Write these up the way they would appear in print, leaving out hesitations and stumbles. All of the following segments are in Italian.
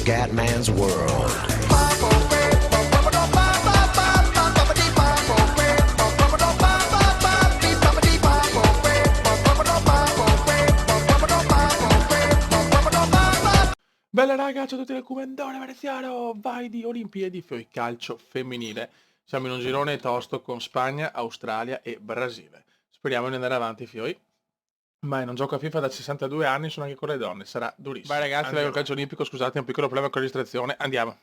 Scatman's World. Bella raga, ciao a tutti dal Comandone Veneziano, vai di Olimpiadi Fioi Calcio Femminile. Siamo in un girone tosto con Spagna, Australia e Brasile. Speriamo di andare avanti Fioi. Ma non gioco a FIFA da 62 anni, sono anche con le donne, sarà durissimo. Vai ragazzi, vai col calcio olimpico, scusate, un piccolo problema con la registrazione, andiamo.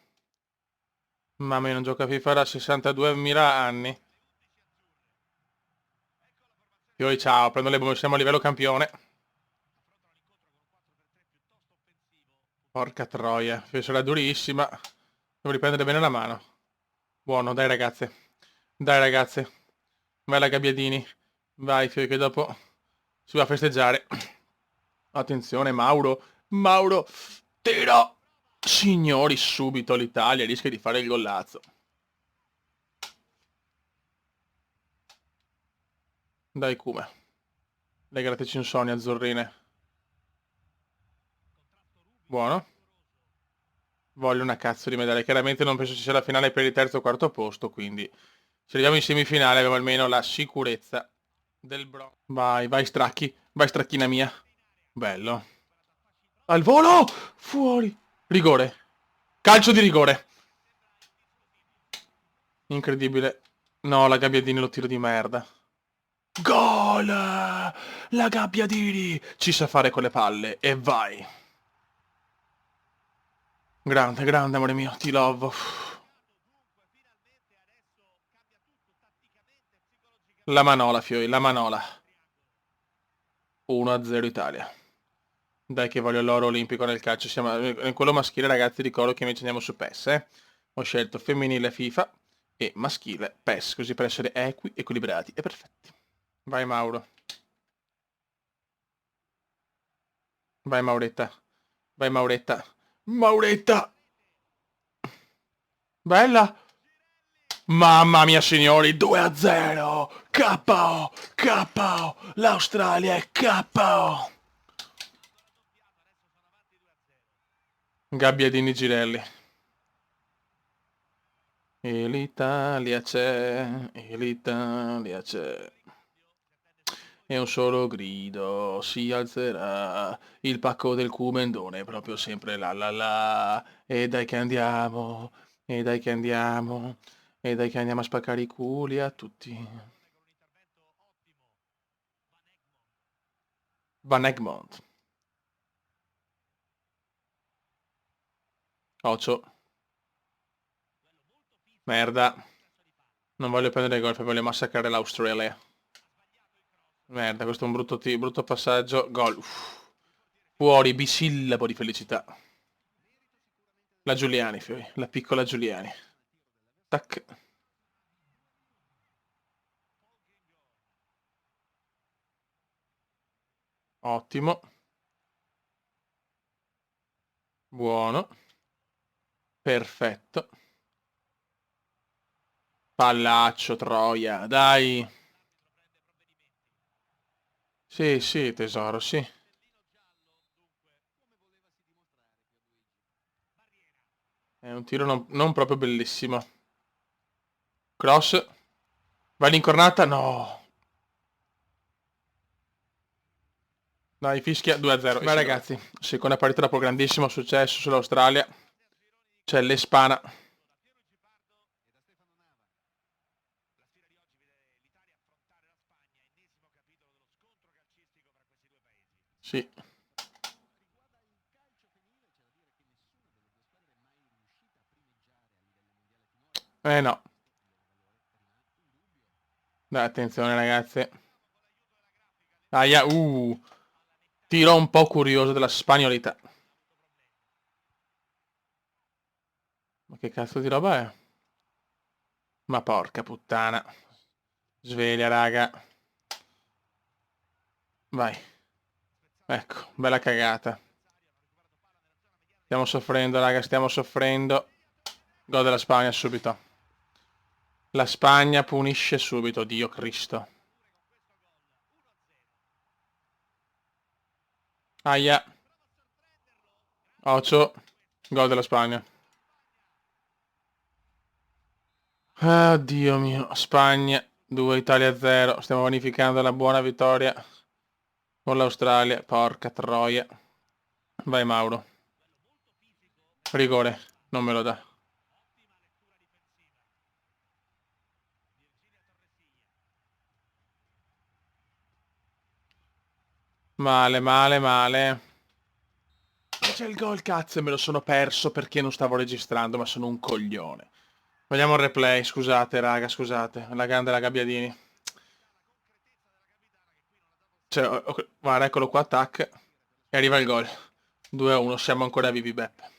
Mamma mia, non gioco a FIFA da 62.000 anni. Fioi ciao, prendo le bombe, siamo a livello campione. Porca troia, sarà durissima. Devo riprendere bene la mano. Buono, dai ragazze. Dai ragazze. Vai la Gabbiadini. Vai, che dopo si va a festeggiare. Attenzione, Mauro. Mauro. Tiro. Signori, subito l'Italia rischia di fare il gollazzo. Dai, Cume. Le grateci insonnia, azzurrine. Buono. Voglio una cazzo di medaglia. Chiaramente non penso ci sia la finale per il terzo o quarto posto, quindi se arriviamo in semifinale abbiamo almeno la sicurezza del bronzo. Vai, vai Stracchi. Vai Stracchina mia. Bello. Al volo! Fuori. Rigore. Calcio di rigore. Incredibile. No, la Gabbiadini lo tiro di merda. Gol! La Gabbiadini ci sa fare con le palle. E vai. Grande, grande amore mio. Ti love. La manola, Fioi, la manola. 1-0 Italia. Dai che voglio l'oro olimpico nel calcio. Siamo in quello maschile, ragazzi, ricordo che invece andiamo su PES, eh. Ho scelto femminile FIFA e maschile PES, così per essere equi, equilibrati e perfetti. Vai Mauro. Vai Mauretta. Vai Mauretta. Mauretta! Bella! Mamma mia signori, 2-0! KO! KO! L'Australia è KO! Gabbiadini Girelli. E l'Italia c'è, e l'Italia c'è. E un solo grido si alzerà, il pacco del Cumendone, proprio sempre la la la. E dai che andiamo, e dai che andiamo, e dai che andiamo a spaccare i culi a tutti. Van Egmond. Ocio. Merda. Non voglio prendere il golf, voglio massacrare l'Australia. Merda, questo è un brutto passaggio. Gol. Fuori, bisillabo di felicità. La Giuliani, Fiori. La piccola Giuliani. Tac. Ottimo. Buono. Perfetto. Pallaccio, troia. Dai. Sì, sì, tesoro, sì. È un tiro non proprio bellissimo. Cross. Vai l'incornata? No. Dai, fischia 2-0. Beh ragazzi, seconda partita dopo grandissimo successo sull'Australia. C'è l'Espana. Sì. No. Dai, attenzione ragazzi. Aia, tiro un po' curioso della spagnolità. Ma che cazzo di roba è? Ma porca puttana. Sveglia, raga. Vai. Ecco, bella cagata. Stiamo soffrendo, raga, stiamo soffrendo. Gol della Spagna subito. La Spagna punisce subito, Dio Cristo. Aia. Ocio. Gol della Spagna. Ah, Dio mio. Spagna 2, Italia 0. Stiamo vanificando la buona vittoria con l'Australia. Porca troia. Vai Mauro. Rigore. Non me lo dà. Male, male, male. C'è il gol, cazzo, e me lo sono perso perché non stavo registrando, ma sono un coglione. Vediamo il replay, scusate, raga, scusate. La grande la Gabbiadini. Cioè, guarda, eccolo qua, tac. E arriva il gol. 2-1, siamo ancora vivi, Beppe.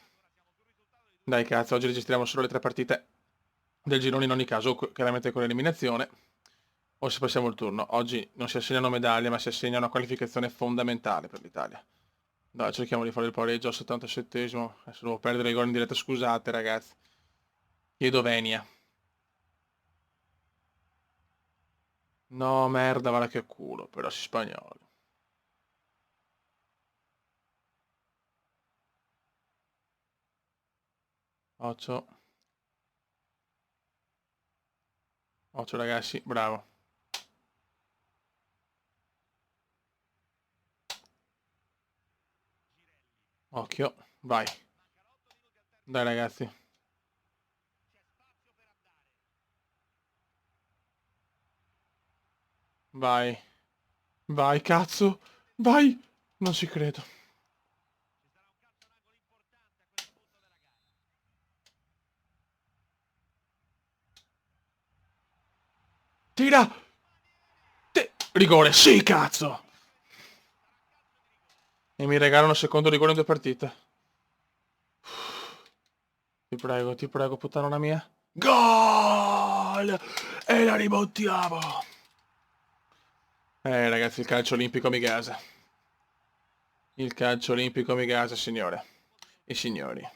Dai, cazzo, oggi registriamo solo le 3 partite del girone in ogni caso, chiaramente con l'eliminazione. O se passiamo il turno. Oggi non si assegnano medaglie, ma si assegna una qualificazione fondamentale per l'Italia. Dai, cerchiamo di fare il pareggio al 77esimo. Adesso devo perdere il gol in diretta, scusate, ragazzi. Chiedo venia. No, merda, guarda che culo, però si spagnolo. Occhio. Occhio, ragazzi, bravo. Occhio, vai. Dai, ragazzi. Vai. Vai, cazzo. Vai. Non ci credo. Tira. Rigore, sì, cazzo. E mi regalano secondo rigore in 2 partite. Ti prego, puttana mia. Gol! E la rimontiamo. Ragazzi, il calcio olimpico mi gasa. Il calcio olimpico mi gasa, signore. E signori.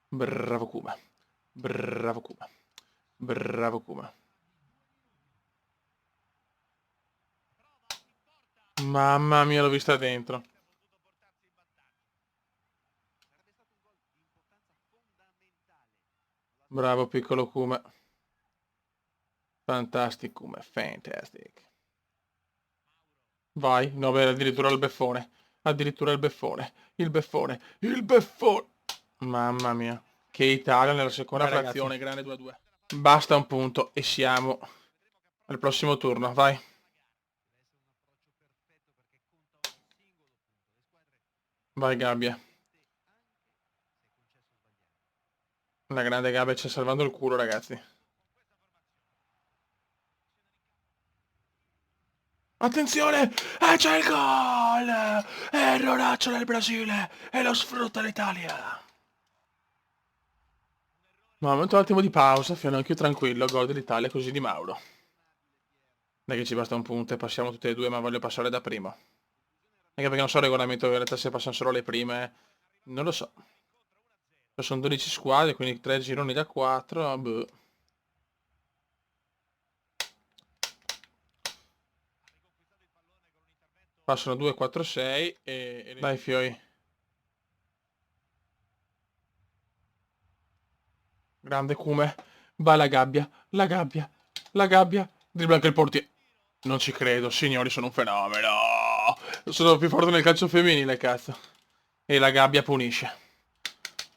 Bravo Kuma. Bravo Kuma. Bravo Kuma. Mamma mia, l'ho vista dentro. Bravo piccolo Kuma. Fantastic Kuma, fantastic. Vai, no, beh, addirittura il beffone. Addirittura il beffone. Il beffone. Il beffone. Mamma mia. Che Italia nella seconda frazione, grande 2-2. Basta un punto e siamo al prossimo turno, vai. Vai Gabbia. La grande Gabbia ci sta salvando il culo, ragazzi. Attenzione! C'è il gol! Erroraccio del Brasile! E lo sfrutta l'Italia! Momento un attimo di pausa, fino anche io tranquillo, gol dell'Italia così di Mauro. Dai che ci basta un punto e passiamo tutte e due, ma voglio passare da primo. Anche perché non so il regolamento, in realtà se passano solo le prime, non lo so. Sono 12 squadre, quindi 3 gironi da 4, boh. Passano 2, 4, 6 e... Dai Fioi. Grande Cume. Vai la gabbia, la gabbia, la gabbia. Dribbla anche il portiere. Non ci credo, signori, sono un fenomeno. Sono più forte nel calcio femminile, cazzo. E la gabbia punisce.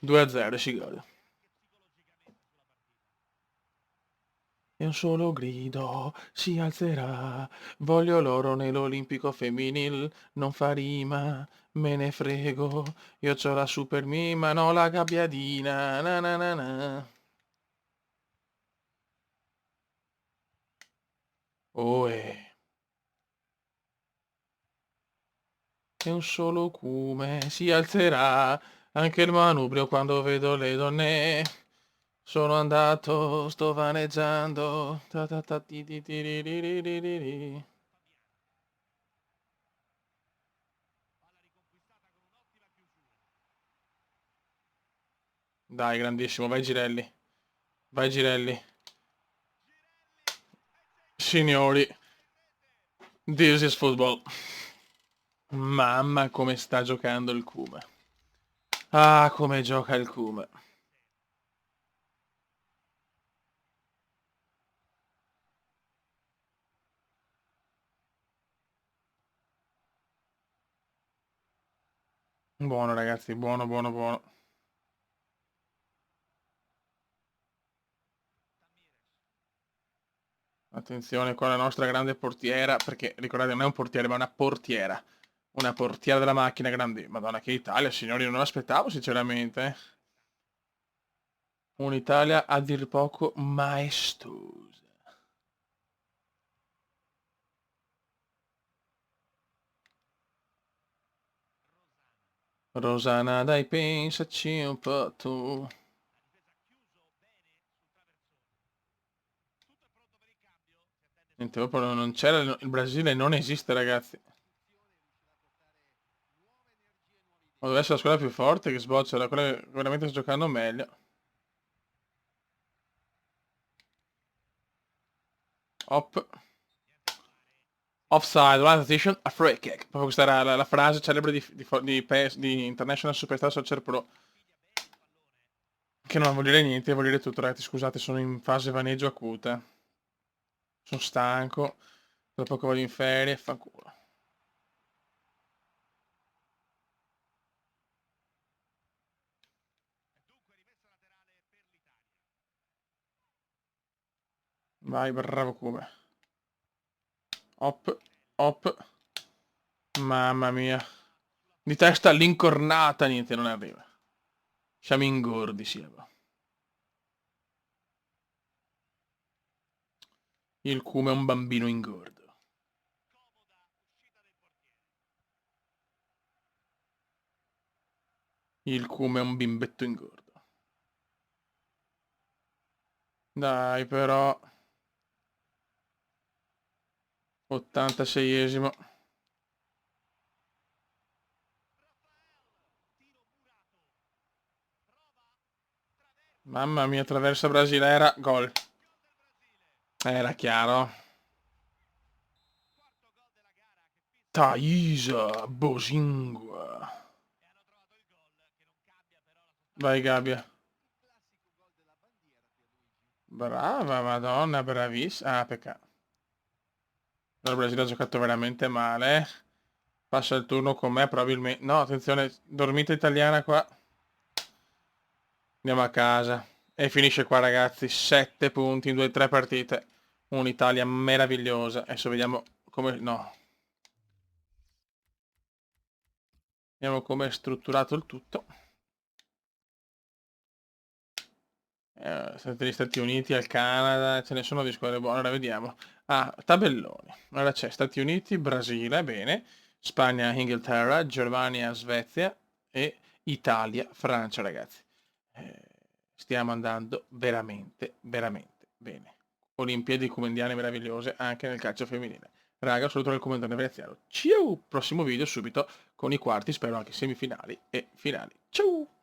2-0, si gode. E un solo grido si alzerà. Voglio l'oro nell'Olimpico femminil. Non fa rima, me ne frego. Io c'ho la super mima, no la gabbiadina. Na na na na. Oh, e un solo cume si alzerà. Anche il manubrio quando vedo le donne. Sono andato, sto vaneggiando. Ta ta ta ti ti ti ri ri ri ri ri ri. Dai, grandissimo, vai Girelli. Vai Girelli. Signori. This is football. Mamma come sta giocando il Cume. Ah, come gioca il Cume. Buono ragazzi, buono, buono, buono. Attenzione con la nostra grande portiera, perché ricordate non è un portiere ma una portiera. Una portiera della macchina grande. Madonna che Italia, signori, non me l'aspettavo sinceramente. Un'Italia a dir poco maestosa. Rosana, dai, pensaci un po' tu. Niente, proprio non c'era, il Brasile non esiste, ragazzi. Ma deve essere la squadra più forte che sboccia, quella che veramente sta giocando meglio. Hop. Offside, one position, a free kick. Proprio questa era la frase celebre di International Superstar Soccer Pro. Che non vuol dire niente, vuol dire tutto, ragazzi. Scusate, sono in fase vaneggio acuta. Sono stanco. Tra poco vado in ferie, fanculo. Vai, bravo come. Hop, hop. Mamma mia. Di testa all'incornata, niente, non arriva. Siamo ingordi, Silva. Il Cume è un bambino ingordo. Il Cume è un bimbetto ingordo. Dai, però. 86esimo. Mamma mia, traversa brasilera, gol. Era chiaro. Thaisa Bosingua. Vai Gabbia. Brava, madonna, bravissima. Ah, peccato. Il Brasile ha giocato veramente male. Passa il turno con me, probabilmente. No, attenzione, dormita italiana qua. Andiamo a casa. E finisce qua, ragazzi. 7 punti in 2-3 partite. Un'Italia meravigliosa. Adesso vediamo come... No. Vediamo come è strutturato il tutto. Siete gli Stati Uniti, al Canada, ce ne sono di squadre buone, ora vediamo. Ah, tabelloni. Allora c'è Stati Uniti, Brasile, bene, Spagna, Inghilterra, Germania, Svezia e Italia, Francia, ragazzi. Eh, stiamo andando veramente, veramente bene. Olimpiadi comendiane meravigliose anche nel calcio femminile. Raga, saluto nel commento Veneziano. Ciao! Prossimo video subito con i quarti, spero anche semifinali e finali. Ciao!